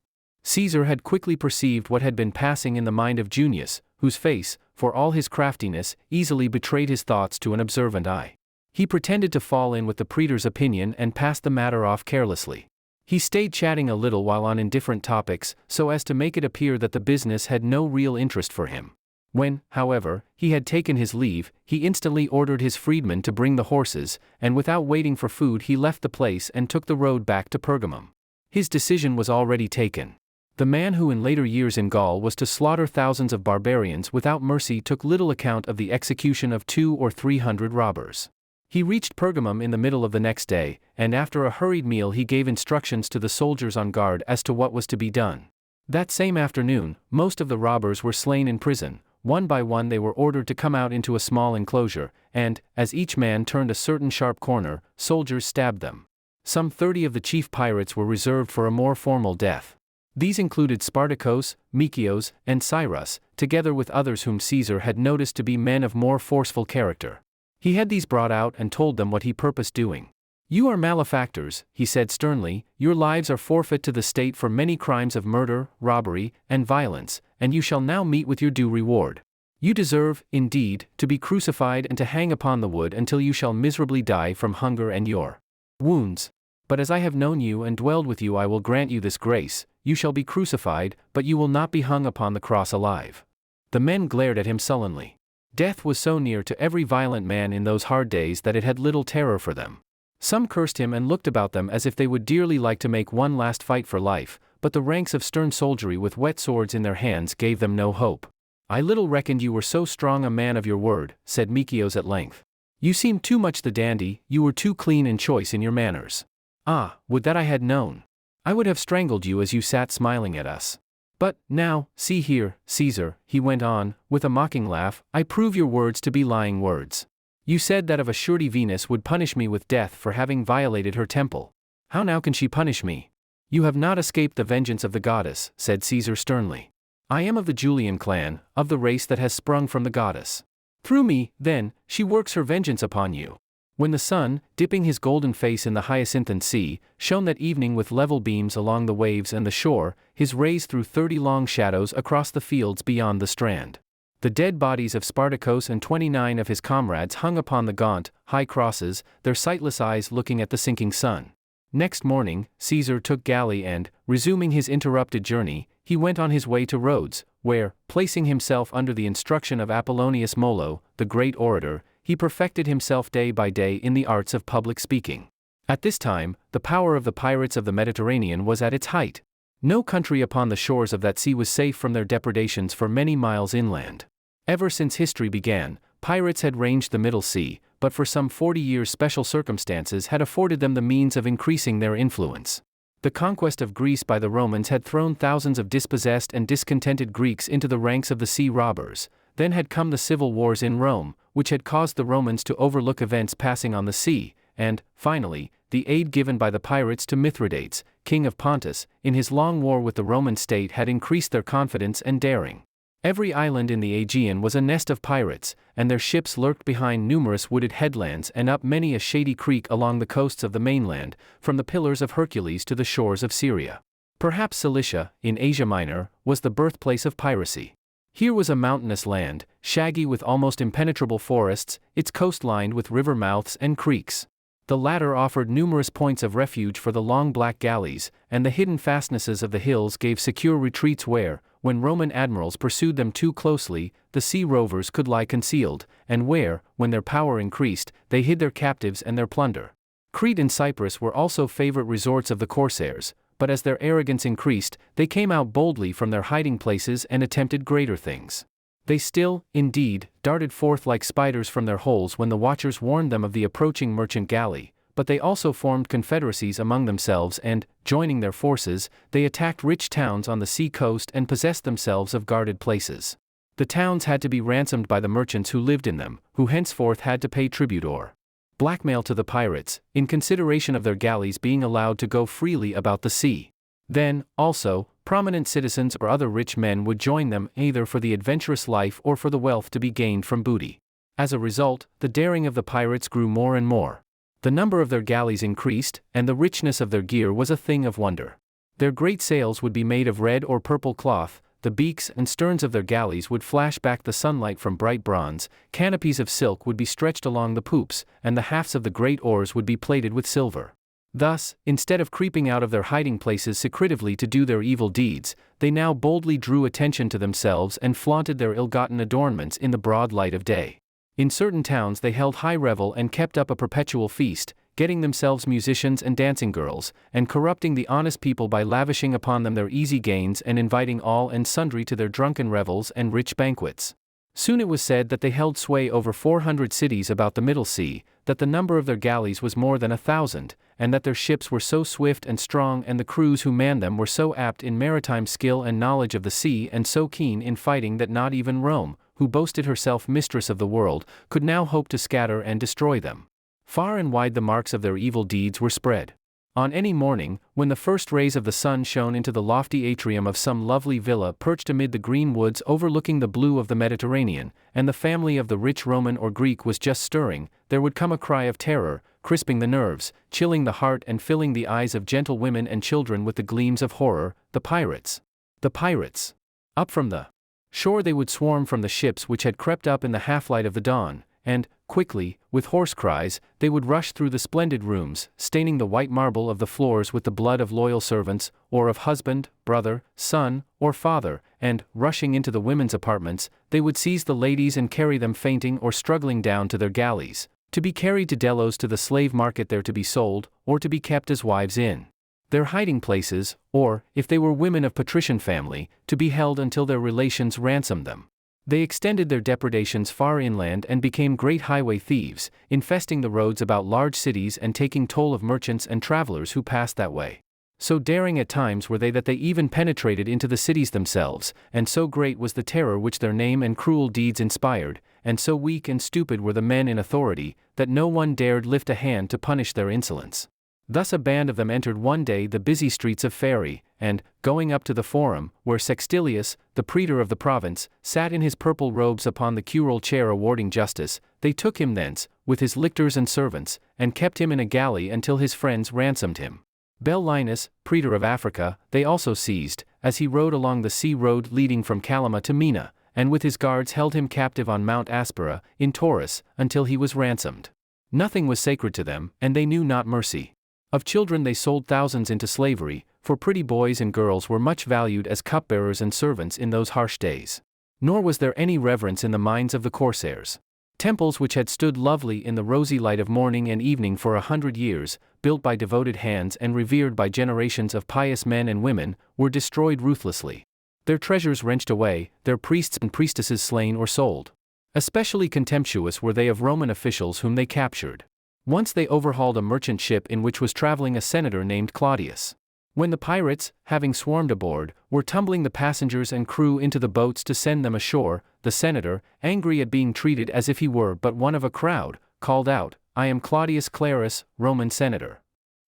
Caesar had quickly perceived what had been passing in the mind of Junius, whose face, for all his craftiness, easily betrayed his thoughts to an observant eye. He pretended to fall in with the praetor's opinion and passed the matter off carelessly. He stayed chatting a little while on indifferent topics, so as to make it appear that the business had no real interest for him. When, however, he had taken his leave, he instantly ordered his freedmen to bring the horses, and without waiting for food he left the place and took the road back to Pergamum. His decision was already taken. The man who in later years in Gaul was to slaughter thousands of barbarians without mercy took little account of the execution of 200 or 300 robbers. He reached Pergamum in the middle of the next day, and after a hurried meal he gave instructions to the soldiers on guard as to what was to be done. That same afternoon, most of the robbers were slain in prison. One by one they were ordered to come out into a small enclosure, and, as each man turned a certain sharp corner, soldiers stabbed them. Some 30 of the chief pirates were reserved for a more formal death. These included Spartacus, Mikios, and Cyrus, together with others whom Caesar had noticed to be men of more forceful character. He had these brought out and told them what he purposed doing. "You are malefactors," he said sternly, "your lives are forfeit to the state for many crimes of murder, robbery, and violence, and you shall now meet with your due reward. You deserve, indeed, to be crucified and to hang upon the wood until you shall miserably die from hunger and your wounds. But as I have known you and dwelled with you, I will grant you this grace: you shall be crucified, but you will not be hung upon the cross alive." The men glared at him sullenly. Death was so near to every violent man in those hard days that it had little terror for them. Some cursed him and looked about them as if they would dearly like to make one last fight for life, but the ranks of stern soldiery with wet swords in their hands gave them no hope. "I little reckoned you were so strong a man of your word," said Mikios at length. "You seemed too much the dandy, you were too clean and choice in your manners. Ah, would that I had known! I would have strangled you as you sat smiling at us. But, now, see here, Caesar," he went on, with a mocking laugh, "I prove your words to be lying words. You said that of a surety Venus would punish me with death for having violated her temple. How now can she punish me?" "You have not escaped the vengeance of the goddess," said Caesar sternly. "I am of the Julian clan, of the race that has sprung from the goddess. Through me, then, she works her vengeance upon you." When the sun, dipping his golden face in the hyacinthine sea, shone that evening with level beams along the waves and the shore, his rays threw 30 long shadows across the fields beyond the strand. The dead bodies of Spartacus and 29 of his comrades hung upon the gaunt, high crosses, their sightless eyes looking at the sinking sun. Next morning, Caesar took galley and, resuming his interrupted journey, he went on his way to Rhodes, where, placing himself under the instruction of Apollonius Molo, the great orator, he perfected himself day by day in the arts of public speaking. At this time, the power of the pirates of the Mediterranean was at its height. No country upon the shores of that sea was safe from their depredations for many miles inland. Ever since history began, pirates had ranged the Middle Sea, but for some 40 years special circumstances had afforded them the means of increasing their influence. The conquest of Greece by the Romans had thrown thousands of dispossessed and discontented Greeks into the ranks of the sea robbers. Then had come the civil wars in Rome, which had caused the Romans to overlook events passing on the sea, and, finally, the aid given by the pirates to Mithridates, king of Pontus, in his long war with the Roman state had increased their confidence and daring. Every island in the Aegean was a nest of pirates, and their ships lurked behind numerous wooded headlands and up many a shady creek along the coasts of the mainland, from the Pillars of Hercules to the shores of Syria. Perhaps Cilicia, in Asia Minor, was the birthplace of piracy. Here was a mountainous land, shaggy with almost impenetrable forests, its coast lined with river mouths and creeks. The latter offered numerous points of refuge for the long black galleys, and the hidden fastnesses of the hills gave secure retreats where, when Roman admirals pursued them too closely, the sea rovers could lie concealed, and where, when their power increased, they hid their captives and their plunder. Crete and Cyprus were also favorite resorts of the corsairs, but as their arrogance increased, they came out boldly from their hiding places and attempted greater things. They still, indeed, darted forth like spiders from their holes when the watchers warned them of the approaching merchant galley, but they also formed confederacies among themselves and, joining their forces, they attacked rich towns on the sea coast and possessed themselves of guarded places. The towns had to be ransomed by the merchants who lived in them, who henceforth had to pay tribute or blackmail to the pirates, in consideration of their galleys being allowed to go freely about the sea. Then, also, prominent citizens or other rich men would join them either for the adventurous life or for the wealth to be gained from booty. As a result, the daring of the pirates grew more and more. The number of their galleys increased, and the richness of their gear was a thing of wonder. Their great sails would be made of red or purple cloth, the beaks and sterns of their galleys would flash back the sunlight from bright bronze, canopies of silk would be stretched along the poops, and the hafts of the great oars would be plated with silver. Thus, instead of creeping out of their hiding places secretively to do their evil deeds, they now boldly drew attention to themselves and flaunted their ill-gotten adornments in the broad light of day. In certain towns they held high revel and kept up a perpetual feast, getting themselves musicians and dancing girls, and corrupting the honest people by lavishing upon them their easy gains and inviting all and sundry to their drunken revels and rich banquets. Soon it was said that they held sway over 400 cities about the Middle Sea, that the number of their galleys was more than 1,000, and that their ships were so swift and strong and the crews who manned them were so apt in maritime skill and knowledge of the sea and so keen in fighting that not even Rome, who boasted herself mistress of the world, could now hope to scatter and destroy them. Far and wide the marks of their evil deeds were spread. On any morning, when the first rays of the sun shone into the lofty atrium of some lovely villa perched amid the green woods overlooking the blue of the Mediterranean, and the family of the rich Roman or Greek was just stirring, there would come a cry of terror, crisping the nerves, chilling the heart and filling the eyes of gentle women and children with the gleams of horror: the pirates! The pirates! Up from the shore they would swarm from the ships which had crept up in the half-light of the dawn, and, quickly, with hoarse cries, they would rush through the splendid rooms, staining the white marble of the floors with the blood of loyal servants, or of husband, brother, son, or father, and, rushing into the women's apartments, they would seize the ladies and carry them fainting or struggling down to their galleys, to be carried to Delos to the slave market there to be sold, or to be kept as wives in their hiding places, or, if they were women of patrician family, to be held until their relations ransomed them. They extended their depredations far inland and became great highway thieves, infesting the roads about large cities and taking toll of merchants and travelers who passed that way. So daring at times were they that they even penetrated into the cities themselves, and so great was the terror which their name and cruel deeds inspired, and so weak and stupid were the men in authority, that no one dared lift a hand to punish their insolence. Thus a band of them entered one day the busy streets of Phaerae, and, going up to the forum, where Sextilius, the praetor of the province, sat in his purple robes upon the curule chair awarding justice, they took him thence, with his lictors and servants, and kept him in a galley until his friends ransomed him. Linus, praetor of Africa, they also seized, as he rode along the sea road leading from Calima to Mina, and with his guards held him captive on Mount Aspera, in Taurus, until he was ransomed. Nothing was sacred to them, and they knew not mercy. Of children they sold thousands into slavery, for pretty boys and girls were much valued as cupbearers and servants in those harsh days. Nor was there any reverence in the minds of the corsairs. Temples which had stood lovely in the rosy light of morning and evening for 100 years, built by devoted hands and revered by generations of pious men and women, were destroyed ruthlessly. Their treasures wrenched away, their priests and priestesses slain or sold. Especially contemptuous were they of Roman officials whom they captured. Once they overhauled a merchant ship in which was traveling a senator named Claudius. When the pirates, having swarmed aboard, were tumbling the passengers and crew into the boats to send them ashore, the senator, angry at being treated as if he were but one of a crowd, called out, "I am Claudius Clarus, Roman senator."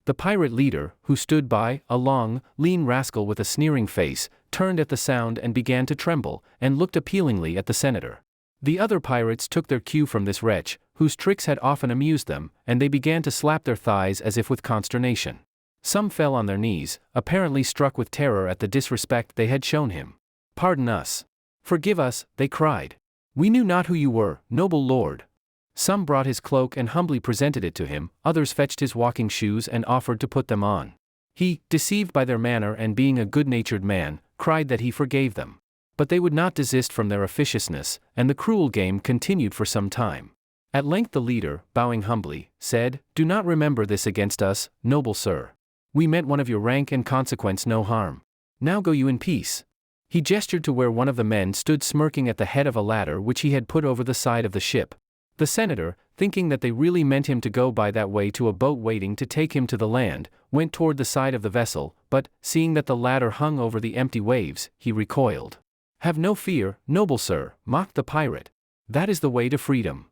The pirate leader, who stood by, a long, lean rascal with a sneering face, turned at the sound and began to tremble, and looked appealingly at the senator. The other pirates took their cue from this wretch, whose tricks had often amused them, and they began to slap their thighs as if with consternation. Some fell on their knees, apparently struck with terror at the disrespect they had shown him. "Pardon us. Forgive us," they cried. "We knew not who you were, noble lord." Some brought his cloak and humbly presented it to him, others fetched his walking shoes and offered to put them on. He, deceived by their manner and being a good-natured man, cried that he forgave them. But they would not desist from their officiousness, and the cruel game continued for some time. At length the leader, bowing humbly, said, "Do not remember this against us, noble sir. We meant one of your rank and consequence no harm. Now go you in peace." He gestured to where one of the men stood smirking at the head of a ladder which he had put over the side of the ship. The senator, thinking that they really meant him to go by that way to a boat waiting to take him to the land, went toward the side of the vessel, but, seeing that the ladder hung over the empty waves, he recoiled. "Have no fear, noble sir," mocked the pirate. "That is the way to freedom."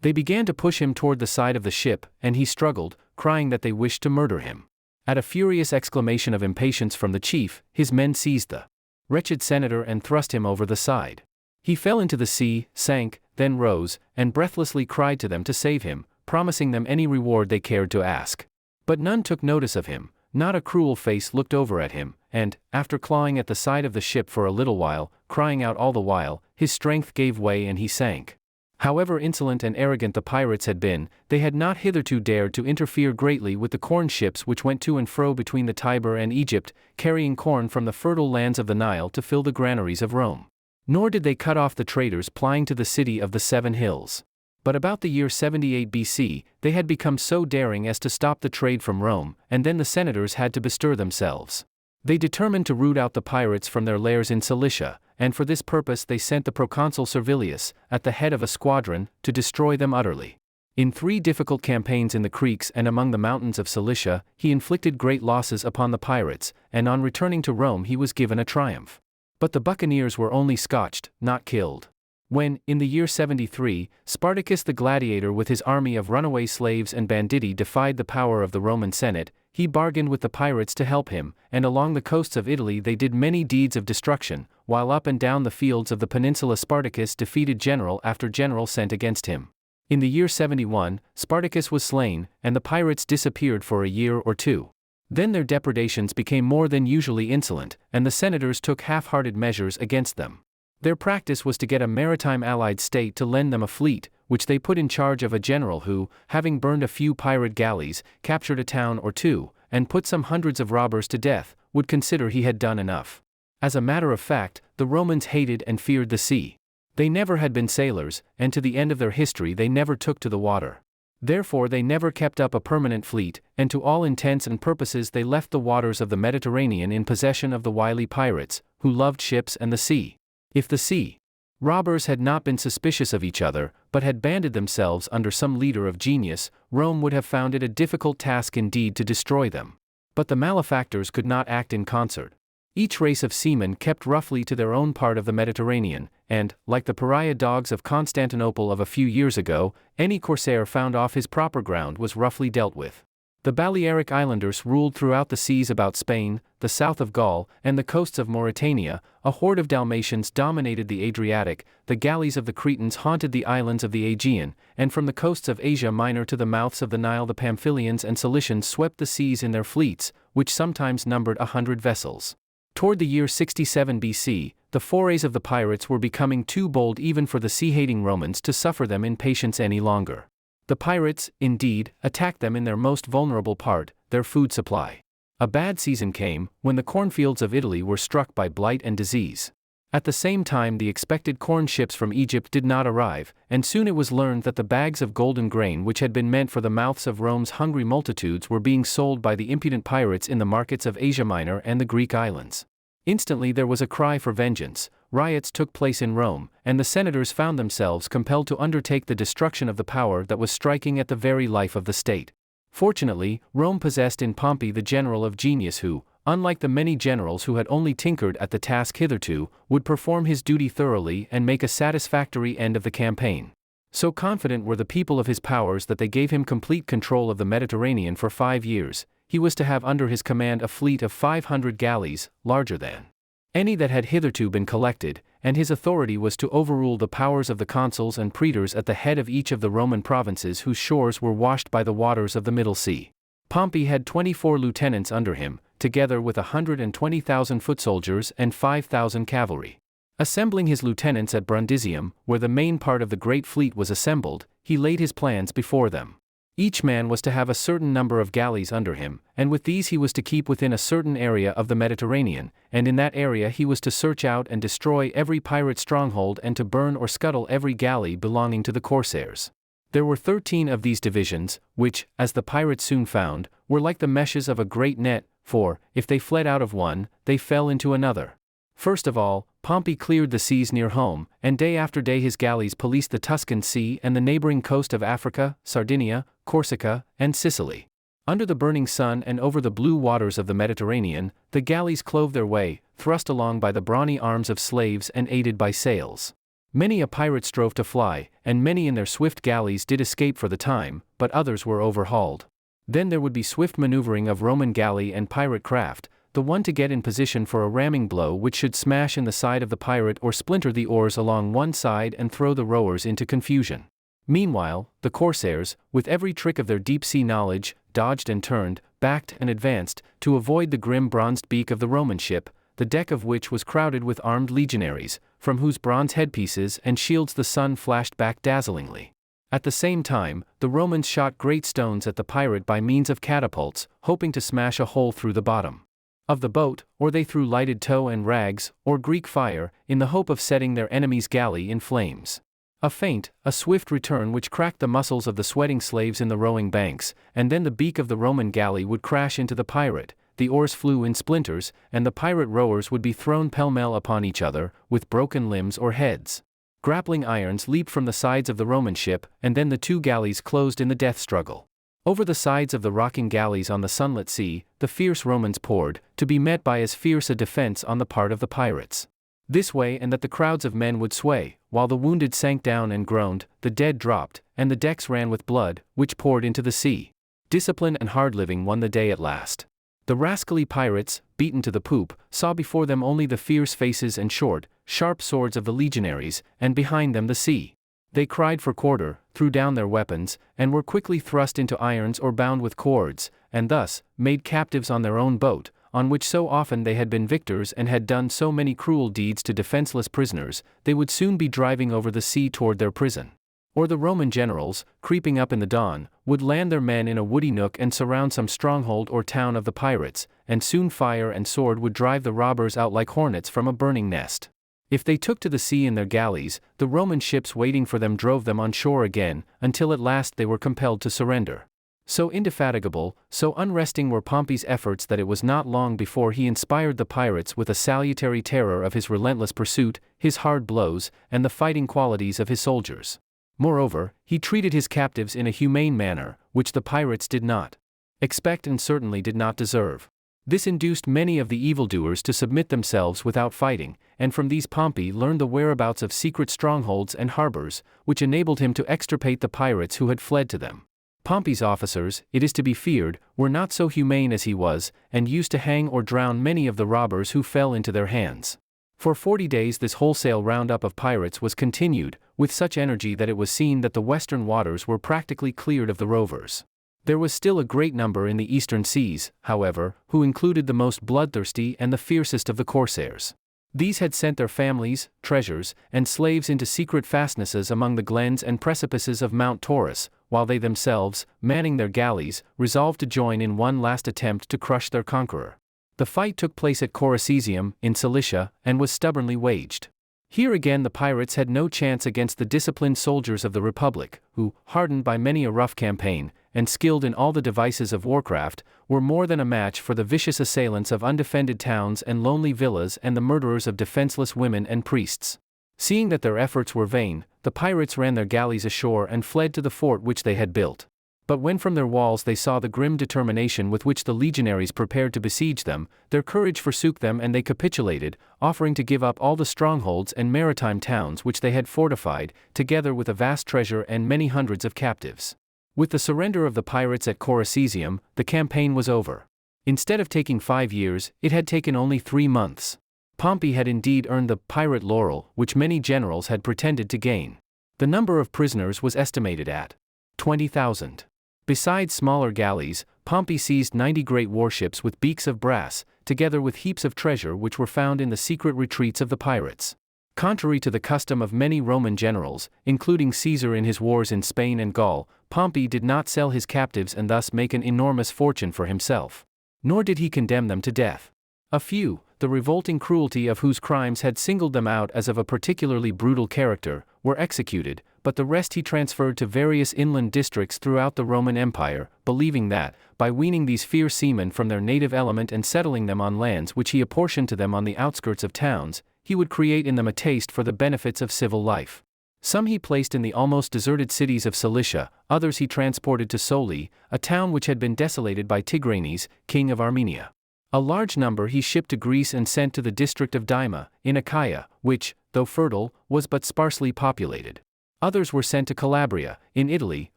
They began to push him toward the side of the ship, and he struggled, crying that they wished to murder him. At a furious exclamation of impatience from the chief, his men seized the wretched senator and thrust him over the side. He fell into the sea, sank, then rose, and breathlessly cried to them to save him, promising them any reward they cared to ask. But none took notice of him, not a cruel face looked over at him, and, after clawing at the side of the ship for a little while, crying out all the while, his strength gave way and he sank. However insolent and arrogant the pirates had been, they had not hitherto dared to interfere greatly with the corn ships which went to and fro between the Tiber and Egypt, carrying corn from the fertile lands of the Nile to fill the granaries of Rome. Nor did they cut off the traders plying to the city of the Seven Hills. But about the year 78 BC, they had become so daring as to stop the trade from Rome, and then the senators had to bestir themselves. They determined to root out the pirates from their lairs in Cilicia, and for this purpose they sent the proconsul Servilius, at the head of a squadron, to destroy them utterly. In 3 difficult campaigns in the creeks and among the mountains of Cilicia, he inflicted great losses upon the pirates, and on returning to Rome he was given a triumph. But the buccaneers were only scotched, not killed. When, in the year 73, Spartacus the gladiator with his army of runaway slaves and banditti defied the power of the Roman Senate, he bargained with the pirates to help him, and along the coasts of Italy they did many deeds of destruction, while up and down the fields of the peninsula Spartacus defeated general after general sent against him. In the year 71, Spartacus was slain, and the pirates disappeared for a year or 2. Then their depredations became more than usually insolent, and the senators took half-hearted measures against them. Their practice was to get a maritime allied state to lend them a fleet, which they put in charge of a general who, having burned a few pirate galleys, captured a town or 2, and put some hundreds of robbers to death, would consider he had done enough. As a matter of fact, the Romans hated and feared the sea. They never had been sailors, and to the end of their history they never took to the water. Therefore they never kept up a permanent fleet, and to all intents and purposes they left the waters of the Mediterranean in possession of the wily pirates, who loved ships and the sea. If the sea robbers had not been suspicious of each other, but had banded themselves under some leader of genius, Rome would have found it a difficult task indeed to destroy them. But the malefactors could not act in concert. Each race of seamen kept roughly to their own part of the Mediterranean, and, like the pariah dogs of Constantinople of a few years ago, any corsair found off his proper ground was roughly dealt with. The Balearic Islanders ruled throughout the seas about Spain, the south of Gaul, and the coasts of Mauritania. A horde of Dalmatians dominated the Adriatic, the galleys of the Cretans haunted the islands of the Aegean, and from the coasts of Asia Minor to the mouths of the Nile the Pamphylians and Cilicians swept the seas in their fleets, which sometimes numbered 100 vessels. Toward the year 67 BC, the forays of the pirates were becoming too bold even for the sea-hating Romans to suffer them in patience any longer. The pirates, indeed, attacked them in their most vulnerable part, their food supply. A bad season came, when the cornfields of Italy were struck by blight and disease. At the same time the expected corn ships from Egypt did not arrive, and soon it was learned that the bags of golden grain which had been meant for the mouths of Rome's hungry multitudes were being sold by the impudent pirates in the markets of Asia Minor and the Greek islands. Instantly there was a cry for vengeance, riots took place in Rome, and the senators found themselves compelled to undertake the destruction of the power that was striking at the very life of the state. Fortunately, Rome possessed in Pompey the general of genius who, unlike the many generals who had only tinkered at the task hitherto, would perform his duty thoroughly and make a satisfactory end of the campaign. So confident were the people of his powers that they gave him complete control of the Mediterranean for 5 years. He was to have under his command a fleet of 500 galleys, larger than any that had hitherto been collected, and his authority was to overrule the powers of the consuls and praetors at the head of each of the Roman provinces whose shores were washed by the waters of the Middle Sea. Pompey had 24 lieutenants under him, together with 120,000 foot soldiers and 5,000 cavalry. Assembling his lieutenants at Brundisium, where the main part of the great fleet was assembled, he laid his plans before them. Each man was to have a certain number of galleys under him, and with these he was to keep within a certain area of the Mediterranean, and in that area he was to search out and destroy every pirate stronghold and to burn or scuttle every galley belonging to the corsairs. There were 13 of these divisions, which, as the pirates soon found, were like the meshes of a great net, for, if they fled out of one, they fell into another. First of all, Pompey cleared the seas near home, and day after day his galleys policed the Tuscan Sea and the neighboring coast of Africa, Sardinia, Corsica, and Sicily. Under the burning sun and over the blue waters of the Mediterranean, the galleys clove their way, thrust along by the brawny arms of slaves and aided by sails. Many a pirate strove to fly, and many in their swift galleys did escape for the time, but others were overhauled. Then there would be swift maneuvering of Roman galley and pirate craft, the one to get in position for a ramming blow which should smash in the side of the pirate or splinter the oars along one side and throw the rowers into confusion. Meanwhile, the corsairs, with every trick of their deep-sea knowledge, dodged and turned, backed and advanced, to avoid the grim bronzed beak of the Roman ship, the deck of which was crowded with armed legionaries, from whose bronze headpieces and shields the sun flashed back dazzlingly. At the same time, the Romans shot great stones at the pirate by means of catapults, hoping to smash a hole through the bottom of the boat, or they threw lighted tow and rags, or Greek fire, in the hope of setting their enemy's galley in flames. A feint, a swift return which cracked the muscles of the sweating slaves in the rowing banks, and then the beak of the Roman galley would crash into the pirate, the oars flew in splinters, and the pirate rowers would be thrown pell-mell upon each other, with broken limbs or heads. Grappling irons leaped from the sides of the Roman ship, and then the two galleys closed in the death struggle. Over the sides of the rocking galleys on the sunlit sea, the fierce Romans poured, to be met by as fierce a defense on the part of the pirates. This way and that the crowds of men would sway, while the wounded sank down and groaned, the dead dropped, and the decks ran with blood, which poured into the sea. Discipline and hard living won the day at last. The rascally pirates, beaten to the poop, saw before them only the fierce faces and short, sharp swords of the legionaries, and behind them the sea. They cried for quarter, threw down their weapons, and were quickly thrust into irons or bound with cords, and thus, made captives on their own boat, on which so often they had been victors and had done so many cruel deeds to defenseless prisoners, they would soon be driving over the sea toward their prison. Or the Roman generals, creeping up in the dawn, would land their men in a woody nook and surround some stronghold or town of the pirates, and soon fire and sword would drive the robbers out like hornets from a burning nest. If they took to the sea in their galleys, the Roman ships waiting for them drove them on shore again, until at last they were compelled to surrender. So indefatigable, so unresting were Pompey's efforts that it was not long before he inspired the pirates with a salutary terror of his relentless pursuit, his hard blows, and the fighting qualities of his soldiers. Moreover, he treated his captives in a humane manner, which the pirates did not expect and certainly did not deserve. This induced many of the evildoers to submit themselves without fighting, and from these Pompey learned the whereabouts of secret strongholds and harbors, which enabled him to extirpate the pirates who had fled to them. Pompey's officers, it is to be feared, were not so humane as he was, and used to hang or drown many of the robbers who fell into their hands. For 40 days this wholesale roundup of pirates was continued, with such energy that it was seen that the western waters were practically cleared of the rovers. There was still a great number in the eastern seas, however, who included the most bloodthirsty and the fiercest of the corsairs. These had sent their families, treasures, and slaves into secret fastnesses among the glens and precipices of Mount Taurus, while they themselves, manning their galleys, resolved to join in one last attempt to crush their conqueror. The fight took place at Cilicium, in Cilicia, and was stubbornly waged. Here again the pirates had no chance against the disciplined soldiers of the Republic, who, hardened by many a rough campaign, and skilled in all the devices of warcraft, were more than a match for the vicious assailants of undefended towns and lonely villas and the murderers of defenseless women and priests. Seeing that their efforts were vain, the pirates ran their galleys ashore and fled to the fort which they had built. But when from their walls they saw the grim determination with which the legionaries prepared to besiege them, their courage forsook them and they capitulated, offering to give up all the strongholds and maritime towns which they had fortified, together with a vast treasure and many hundreds of captives. With the surrender of the pirates at Cilicium, the campaign was over. Instead of taking 5 years, it had taken only 3 months. Pompey had indeed earned the pirate laurel which many generals had pretended to gain. The number of prisoners was estimated at 20,000. Besides smaller galleys, Pompey seized 90 great warships with beaks of brass, together with heaps of treasure which were found in the secret retreats of the pirates. Contrary to the custom of many Roman generals, including Caesar in his wars in Spain and Gaul, Pompey did not sell his captives and thus make an enormous fortune for himself. Nor did he condemn them to death. A few, the revolting cruelty of whose crimes had singled them out as of a particularly brutal character, were executed, but the rest he transferred to various inland districts throughout the Roman Empire, believing that, by weaning these fierce seamen from their native element and settling them on lands which he apportioned to them on the outskirts of towns, he would create in them a taste for the benefits of civil life. Some he placed in the almost deserted cities of Cilicia, others he transported to Soli, a town which had been desolated by Tigranes, king of Armenia. A large number he shipped to Greece and sent to the district of Dyma, in Achaia, which, though fertile, was but sparsely populated. Others were sent to Calabria, in Italy,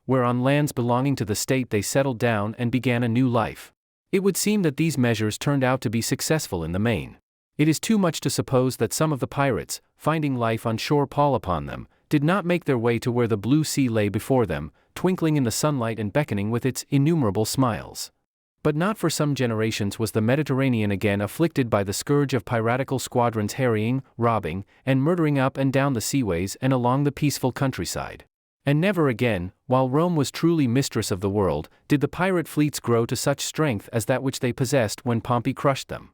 where on lands belonging to the state they settled down and began a new life. It would seem that these measures turned out to be successful in the main. It is too much to suppose that some of the pirates, finding life on shore pall upon them, did not make their way to where the blue sea lay before them, twinkling in the sunlight and beckoning with its innumerable smiles. But not for some generations was the Mediterranean again afflicted by the scourge of piratical squadrons harrying, robbing, and murdering up and down the seaways and along the peaceful countryside. And never again, while Rome was truly mistress of the world, did the pirate fleets grow to such strength as that which they possessed when Pompey crushed them.